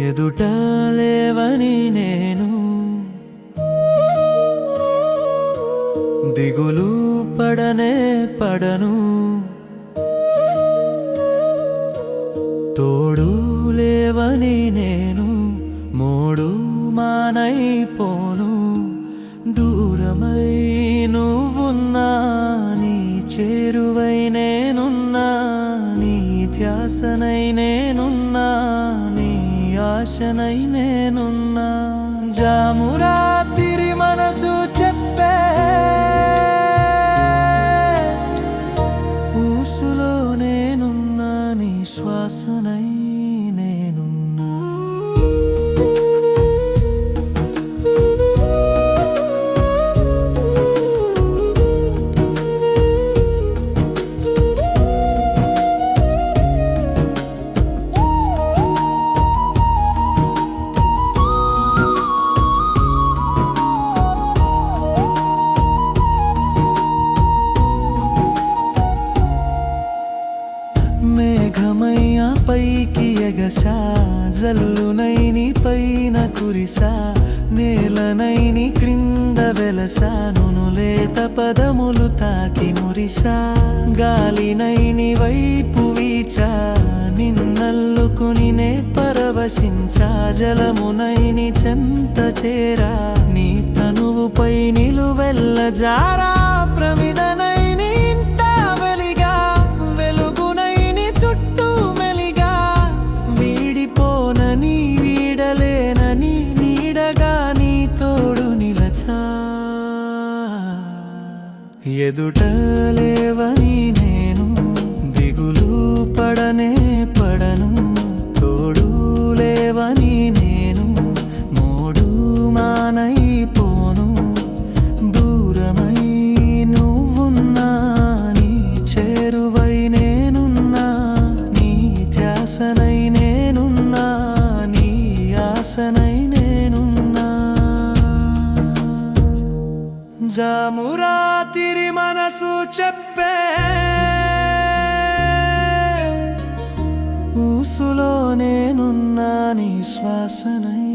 ఎదుట లేవని నేను దిగులు పడనే పడను, తోడు లేవని నేను మోడు మానైపోను. దూరమై నువ్వున్నా, నీ చేరువై నేనున్నా, నీ ధ్యాసనై నేనున్నా, నీ ఆశనై నేనున్నా. జామురాతిరి మనసు చెప్పే ఊసులో నేనున్నా, నీ శ్వాసనై నేనున్నా. మేఘమయ్యా పైకి ఎగసా, జల్లునై నీ పైన కురిసా, నేలనై నీ క్రింద వెలసా, నునులేత పదములు తాకి మురిసా. గాలినై నీ వైపు వీచా, నిన్నల్లుకుని నే పరవశించా. జలమునై నీ చెంత చేరా, నీ తనువుపై నిలువెల్ల జారా. ప్రమిదనై నీ ఇంట వెలిగా, వెలుగునై నీ చుట్టూ మెలిగా. వీడిపోనని వీడలేనని నీడగా నీ తోడు నిలచా. ఎదుట లేవని నేను దిగులు పడనే పడను, తోడు లేవని నేను మోడు మానైపోను. దూరమై నువ్వున్నా, నీ చేరువై నేనున్నా, నీ ధ్యాసనై నేనున్నా, నీ ఆశనై నేనున్నా. జామురాతిరి మనసు చెప్పే ఊసులో నేనున్నా, నీ శ్వాసనై